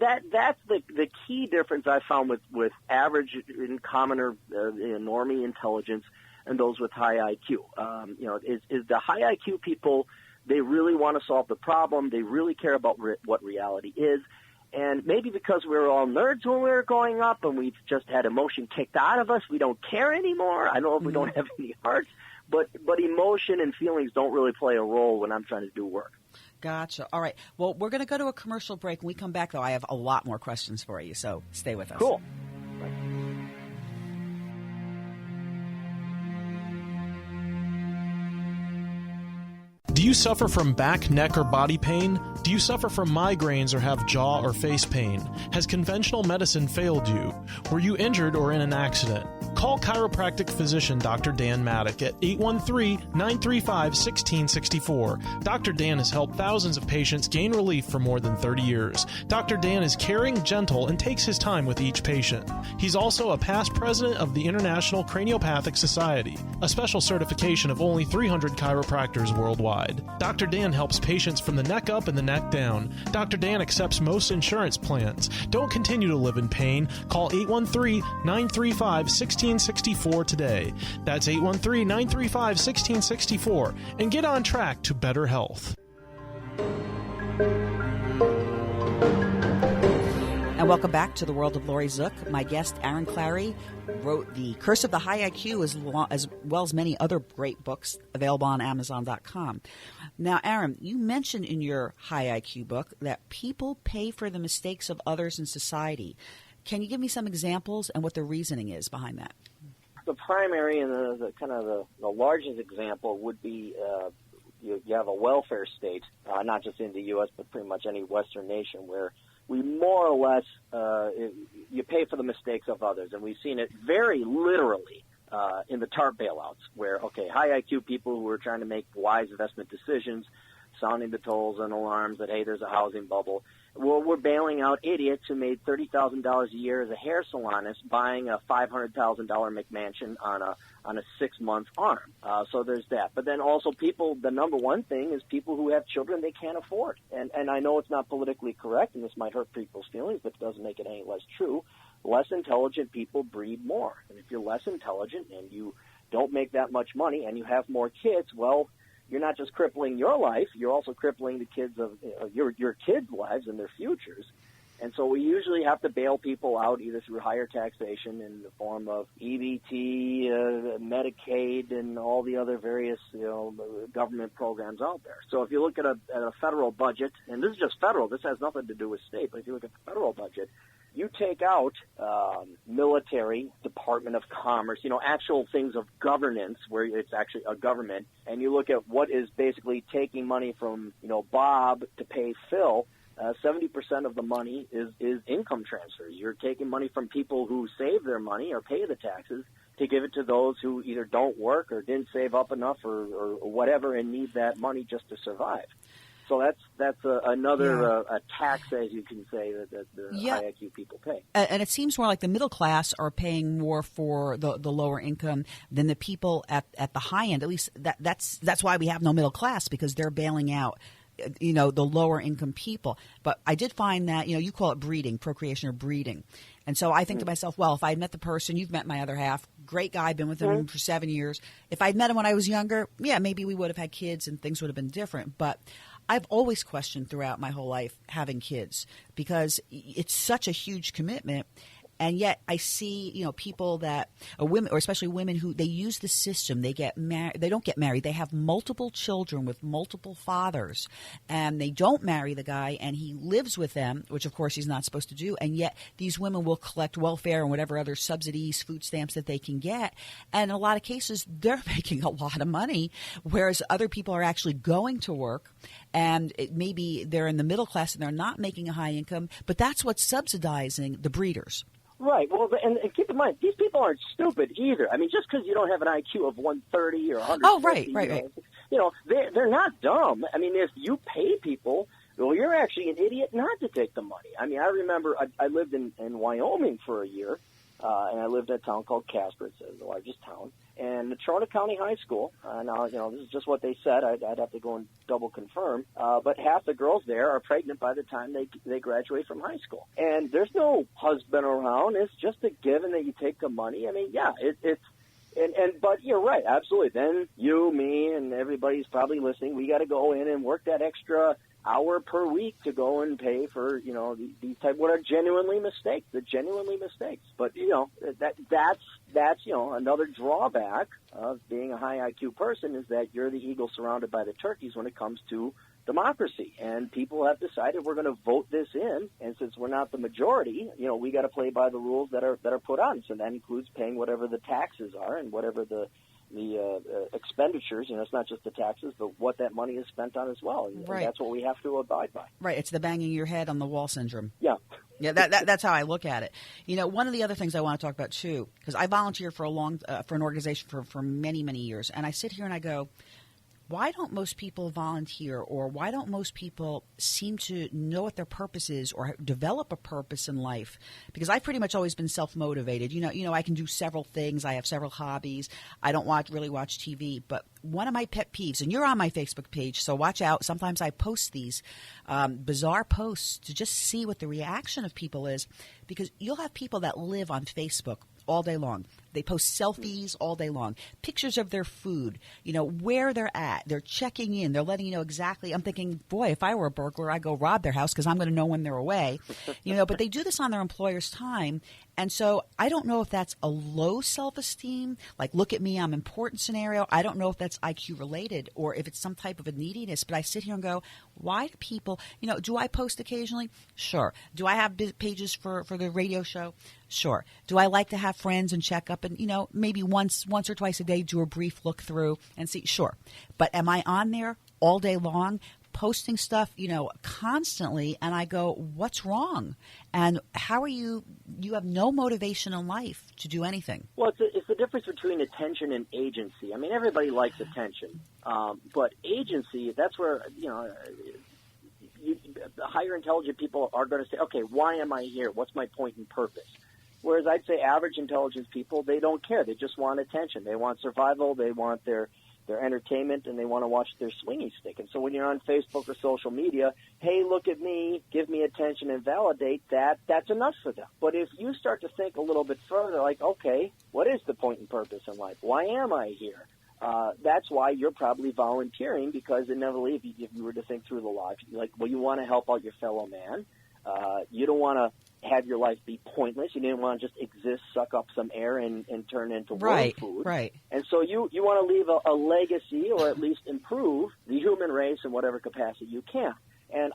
that's the key difference I found with average and commoner normie intelligence and those with high IQ. Is the high IQ people, they really want to solve the problem. They really care about what reality is. And maybe because we were all nerds when we were growing up and we've just had emotion kicked out of us, we don't care anymore. I don't know if we don't have any hearts, but emotion and feelings don't really play a role when I'm trying to do work. Gotcha. All right. Well, we're going to go to a commercial break. When we come back, though, I have a lot more questions for you, so stay with us. Cool. Do you suffer from back, neck, or body pain? Do you suffer from migraines or have jaw or face pain? Has conventional medicine failed you? Were you injured or in an accident? Call chiropractic physician Dr. Dan Maddock at 813-935-1664. Dr. Dan has helped thousands of patients gain relief for more than 30 years. Dr. Dan is caring, gentle, and takes his time with each patient. He's also a past president of the International Craniopathic Society, a special certification of only 300 chiropractors worldwide. Dr. Dan helps patients from the neck up and the neck down. Dr. Dan accepts most insurance plans. Don't continue to live in pain. Call 813-935-1664 today. That's 813-935-1664 and get on track to better health. And welcome back to the world of Laurie Zoock. My guest, Aaron Clarey, wrote The Curse of the High IQ as well as many other great books available on Amazon.com. Now, Aaron, you mentioned in your High IQ book that people pay for the mistakes of others in society. Can you give me some examples and what the reasoning is behind that? The primary and the largest example would be you have a welfare state, not just in the U.S., but pretty much any Western nation where we more or less, you pay for the mistakes of others. And we've seen it very literally in the TARP bailouts where, high IQ people who are trying to make wise investment decisions, sounding the tolls and alarms that, hey, there's a housing bubble. Well, we're bailing out idiots who made $30,000 a year as a hair salonist buying a $500,000 McMansion on a 6-month arm. So there's that. But then also people, the number one thing is people who have children they can't afford. And I know it's not politically correct, and this might hurt people's feelings, but it doesn't make it any less true. Less intelligent people breed more. And if you're less intelligent and you don't make that much money and you have more kids, well, you're not just crippling your life, you're also crippling the kids of your kids' lives and their futures. And so we usually have to bail people out either through higher taxation in the form of EBT, Medicaid, and all the other various government programs out there. So if you look at a federal budget, and this is just federal, this has nothing to do with state, but if you look at the federal budget, you take out military, Department of Commerce, actual things of governance where it's actually a government, and you look at what is basically taking money from, Bob to pay Phil, 70% of the money is income transfers. You're taking money from people who save their money or pay the taxes to give it to those who either don't work or didn't save up enough or whatever and need that money just to survive. So that's another a tax, as you can say, that the high IQ people pay. And it seems more like the middle class are paying more for the lower income than the people at the high end. At least that's why we have no middle class, because they're bailing out the lower income people. But I did find that, you call it breeding, procreation or breeding. And so I think to myself, well, if I had met the person, you've met my other half, great guy, been with him for 7 years. If I'd met him when I was younger, yeah, maybe we would have had kids and things would have been different. But I've always questioned throughout my whole life having kids, because it's such a huge commitment. And yet I see, people that women, or especially women, who they use the system. They get married. They don't get married. They have multiple children with multiple fathers, and they don't marry the guy, and he lives with them, which of course he's not supposed to do. And yet these women will collect welfare and whatever other subsidies, food stamps that they can get. And in a lot of cases, they're making a lot of money, whereas other people are actually going to work, and maybe they're in the middle class and they're not making a high income. But that's what's subsidizing the breeders. Right. Well, and keep in mind, these people aren't stupid either. I mean, just because you don't have an IQ of 130 or 150, oh, right. They're not dumb. I mean, if you pay people, well, you're actually an idiot not to take the money. I mean, I remember I lived in Wyoming for a year, and I lived in a town called Casper. It's the largest town. And Natrona County High School, now, this is just what they said. I'd have to go and double confirm. But half the girls there are pregnant by the time they graduate from high school. And there's no husband around. It's just a given that you take the money. I mean, yeah, but you're right, absolutely. Then you, me, and everybody's probably listening, we got to go in and work that extra hour per week to go and pay for, these type, what are genuinely mistakes. But, that's another drawback of being a high IQ person, is that you're the eagle surrounded by the turkeys when it comes to democracy. And people have decided we're going to vote this in, and since we're not the majority, we got to play by the rules that are put on. So that includes paying whatever the taxes are and whatever the expenditures, it's not just the taxes, but what that money is spent on as well. And that's what we have to abide by. Right. It's the banging your head on the wall syndrome. Yeah. Yeah, that's how I look at it. One of the other things I want to talk about, too, because I volunteered for for an organization for many, many years, and I sit here and I go, why don't most people volunteer, or why don't most people seem to know what their purpose is or develop a purpose in life? Because I've pretty much always been self-motivated. I can do several things. I have several hobbies. I don't really watch TV. But one of my pet peeves, and you're on my Facebook page, so watch out. Sometimes I post these bizarre posts to just see what the reaction of people is, because you'll have people that live on Facebook all day long. They post selfies all day long, pictures of their food, where they're at. They're checking in. They're letting you know exactly. I'm thinking, boy, if I were a burglar, I'd go rob their house because I'm going to know when they're away. But they do this on their employer's time. And so I don't know if that's a low self-esteem, like look at me, I'm important scenario. I don't know if that's IQ related or if it's some type of a neediness. But I sit here and go, why do people, do I post occasionally? Sure. Do I have pages for the radio show? Sure. Do I like to have friends and check up and, maybe once or twice a day do a brief look through and see? Sure. But am I on there all day long posting stuff, constantly? And I go, what's wrong? And how are you have no motivation in life to do anything. Well, it's the difference between attention and agency. I mean, everybody likes attention. But agency, that's where, the higher intelligent people are going to say, okay, why am I here? What's my point and purpose? Whereas I'd say average intelligence people, they don't care. They just want attention. They want survival. They want their entertainment, and they want to watch their swingy stick. And so when you're on Facebook or social media, hey, look at me, give me attention and validate that, that's enough for them. But if you start to think a little bit further, like, okay, what is the point and purpose in life? Why am I here? That's why you're probably volunteering, because inevitably, if you were to think through the logic, like, well, you want to help out your fellow man. You don't want to have your life be pointless. You didn't want to just exist, suck up some air, and turn into world food. Right. And so you want to leave a legacy, or at least improve the human race in whatever capacity you can. And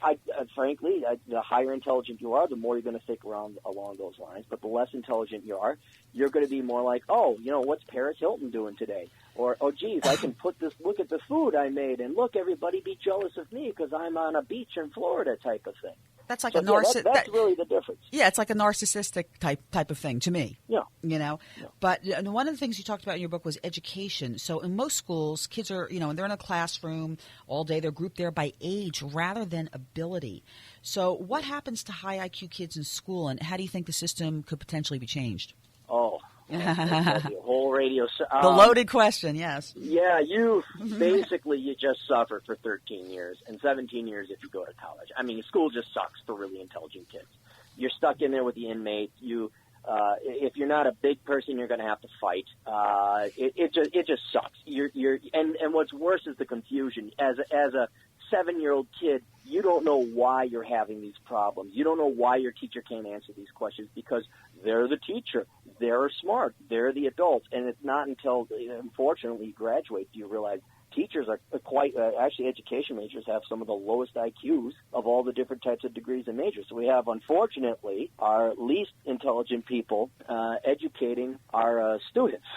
frankly, the higher intelligent you are, the more you're going to stick around along those lines. But the less intelligent you are, you're going to be more like, oh, what's Paris Hilton doing today? Or, oh, geez, I can look at the food I made, and look, everybody be jealous of me because I'm on a beach in Florida type of thing. That's like that's really the difference. Yeah, it's like a narcissistic type of thing to me. Yeah. Yeah. But one of the things you talked about in your book was education. So in most schools, kids are, they're in a classroom all day. They're grouped there by age rather than ability. So what happens to high IQ kids in school, and how do you think the system could potentially be changed? Oh, the whole radio. The loaded question, yes. Yeah, you just suffer for 13 years and 17 years if you go to college. I mean, school just sucks for really intelligent kids. You're stuck in there with the inmates. If you're not a big person, you're going to have to fight. It just sucks. And what's worse is the confusion. As a 7-year-old kid, you don't know why you're having these problems. You don't know why your teacher can't answer these questions because they're the teacher. They're smart. They're the adults. And it's not until, unfortunately, you graduate do you realize teachers are actually education majors have some of the lowest IQs of all the different types of degrees and majors. So we have, unfortunately, our least intelligent people educating our students.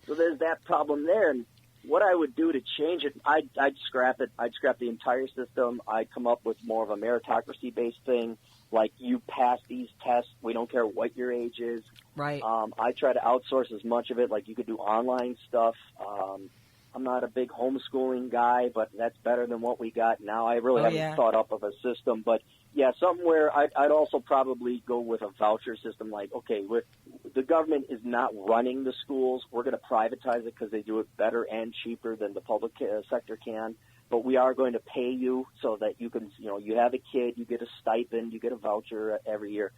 So there's that problem there. And what I would do to change it, I'd scrap it. I'd scrap the entire system. I'd come up with more of a meritocracy-based thing, like you pass these tests. We don't care what your age is. Right. I try to outsource as much of it. Like you could do online stuff. I'm not a big homeschooling guy, but that's better than what we got now. I really haven't thought up of a system. But, yeah, somewhere I'd also probably go with a voucher system like, okay, the government is not running the schools. We're going to privatize it because they do it better and cheaper than the public sector can. But we are going to pay you so that you can, you have a kid, you get a stipend, you get a voucher every year.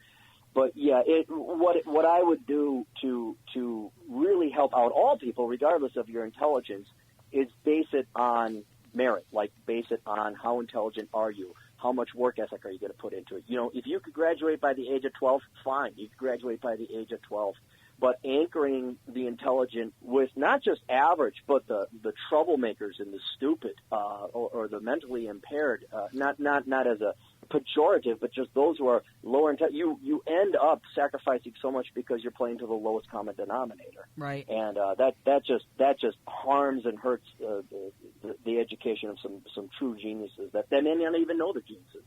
But yeah, what I would do to really help out all people, regardless of your intelligence, is base it on merit. Like base it on how intelligent are you, how much work ethic are you going to put into it. If you could graduate by the age of 12, fine, you could graduate by the age of 12. But anchoring the intelligent with not just average, but the troublemakers and the stupid or the mentally impaired, not as a pejorative, but just those who are lower intelligent. You end up sacrificing so much because you're playing to the lowest common denominator. Right. And that just harms and hurts the education of some true geniuses that may not even know the geniuses.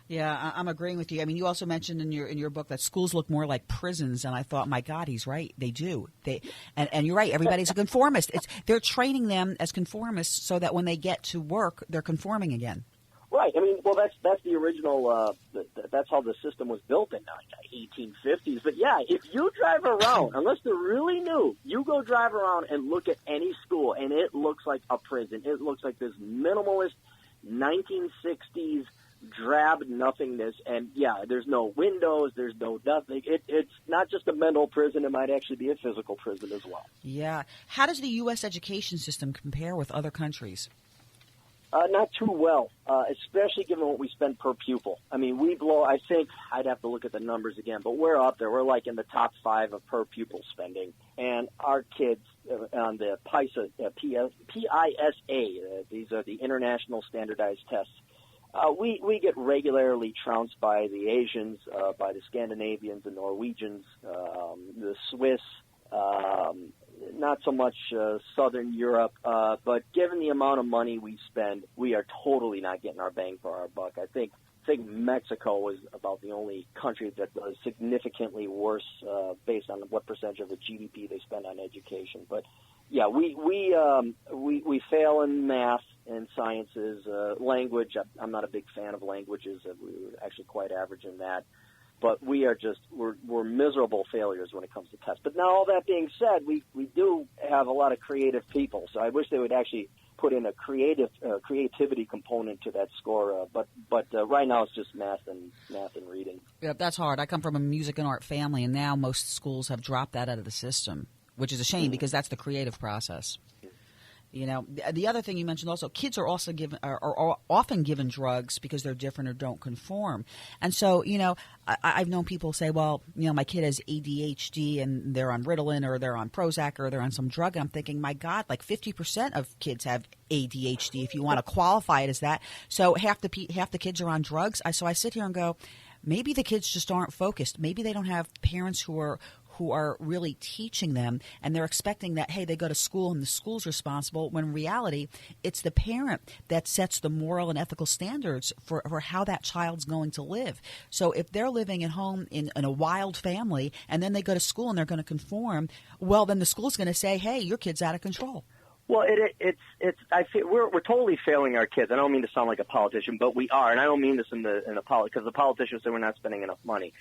Yeah, I'm agreeing with you. I mean, you also mentioned in your book that schools look more like prisons, and I thought, my God, he's right. They do. And you're right. Everybody's a conformist. They're training them as conformists so that when they get to work, they're conforming again. Right. I mean, well, that's the original. That's how the system was built in the 1850s. But yeah, if you drive around, unless they're really new, you go drive around and look at any school, and it looks like a prison. It looks like this minimalist 1960s. Drab nothingness, and yeah, there's no windows, there's no nothing. It's not just a mental prison, it might actually be a physical prison as well. Yeah. How does the U.S. education system compare with other countries? Not too well, especially given what we spend per pupil. I mean, I think I'd have to look at the numbers again, but we're up there. We're like in the top 5 of per pupil spending. And our kids on the PISA, these are the International Standardized Tests, we get regularly trounced by the Asians, by the Scandinavians, the Norwegians, the Swiss, not so much Southern Europe, but given the amount of money we spend, we are totally not getting our bang for our buck. I think Mexico is about the only country that does significantly worse based on what percentage of the GDP they spend on education. But yeah, we fail in math and sciences, language. I'm not a big fan of languages. We're actually quite average in that. But we're miserable failures when it comes to tests. But now all that being said, we do have a lot of creative people. So I wish they would actually put in a creativity component to that score. But right now it's just math and reading. Yeah, that's hard. I come from a music and art family, and now most schools have dropped that out of the system, which is a shame because that's the creative process. You know, the other thing you mentioned also, kids are also are often given drugs because they're different or don't conform. And so, you know, I've known people say, well, you know, my kid has ADHD and they're on Ritalin or they're on Prozac or they're on some drug. And I'm thinking, my God, like 50% of kids have ADHD if you want to qualify it as that. So half the kids are on drugs. So I sit here and go, maybe the kids just aren't focused. Maybe they don't have parents who are really teaching them, and they're expecting that, hey, they go to school and the school's responsible, when in reality, it's the parent that sets the moral and ethical standards for how that child's going to live. So if they're living at home in a wild family and then they go to school and they're going to conform, well, then the school's going to say, hey, your kid's out of control. Well, I feel we're totally failing our kids. I don't mean to sound like a politician, but we are, and I don't mean this in a because the politicians say we're not spending enough money.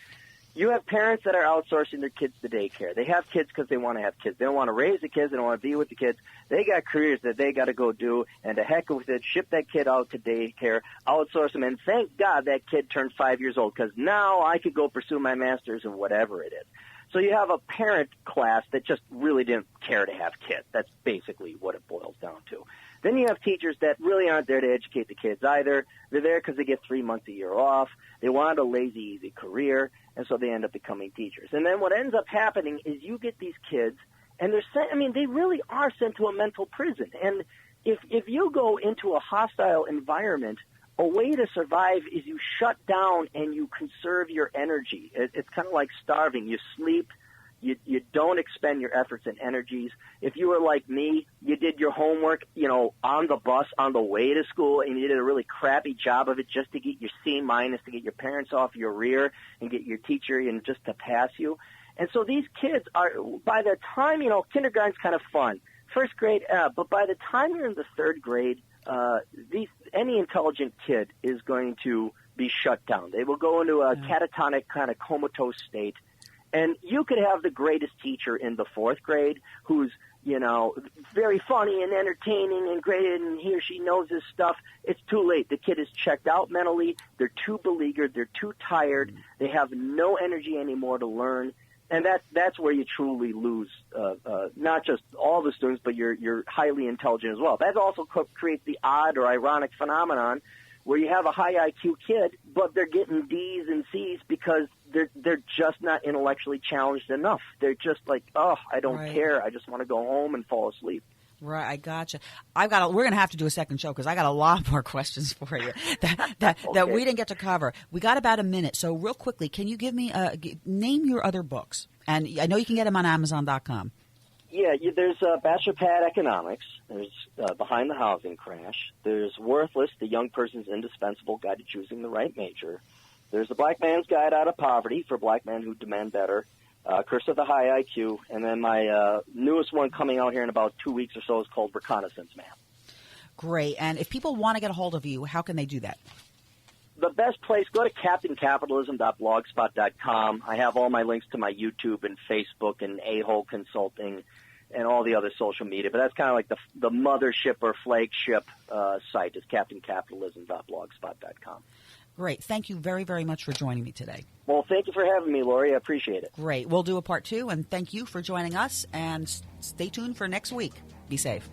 You have parents that are outsourcing their kids to daycare. They have kids because they want to have kids. They don't want to raise the kids. They don't want to be with the kids. They got careers that they got to go do, and to heck with it, ship that kid out to daycare, outsource them, and thank God that kid turned 5 years old because now I could go pursue my master's in whatever it is. So you have a parent class that just really didn't care to have kids. That's basically what it boils down to. Then you have teachers that really aren't there to educate the kids either. They're there because they get 3 months a year off. They want a lazy, easy career, and so they end up becoming teachers. And then what ends up happening is you get these kids, and they're sent, I mean, they really are sent to a mental prison. And if you go into a hostile environment, a way to survive is you shut down and you conserve your energy. It's kind of like starving. You sleep. You don't expend your efforts and energies. If you were like me, you did your homework, you know, on the bus on the way to school, and you did a really crappy job of it just to get your C-, to get your parents off your rear and get your teacher and just to pass you. And so these kids are, by the time, you know, kindergarten's kind of fun. First grade, but by the time you're in the third grade, any intelligent kid is going to be shut down. They will go into a catatonic kind of comatose state. And you could have the greatest teacher in the fourth grade who's, you know, very funny and entertaining and great, and he or she knows his stuff. It's too late. The kid is checked out mentally. They're too beleaguered. They're too tired. They have no energy anymore to learn. And that's where you truly lose not just all the students, but you're highly intelligent as well. That also creates the odd or ironic phenomenon where you have a high IQ kid, but they're getting D's and C's because they're just not intellectually challenged enough. They're just like, oh, I don't care. I just want to go home and fall asleep. Right, I gotcha. We're going to have to do a second show because I got a lot more questions for you that we didn't get to cover. We got about a minute, so real quickly, can you give me name your other books? And I know you can get them on Amazon.com. Yeah, there's Bachelor Pad Economics. There's Behind the Housing Crash. There's Worthless, the Young Person's Indispensable Guide to Choosing the Right Major. There's The Black Man's Guide Out of Poverty for black men who demand better. Curse of the High IQ. And then my newest one coming out here in about 2 weeks or so is called Reconnaissance Man. Great. And if people want to get a hold of you, how can they do that? The best place, go to captaincapitalism.blogspot.com. I have all my links to my YouTube and Facebook and A-Hole Consulting and all the other social media. But that's kind of like the mothership or flagship site is captaincapitalism.blogspot.com. Great. Thank you very, very much for joining me today. Well, thank you for having me, Laurie. I appreciate it. Great. We'll do a part 2, and thank you for joining us, and stay tuned for next week. Be safe.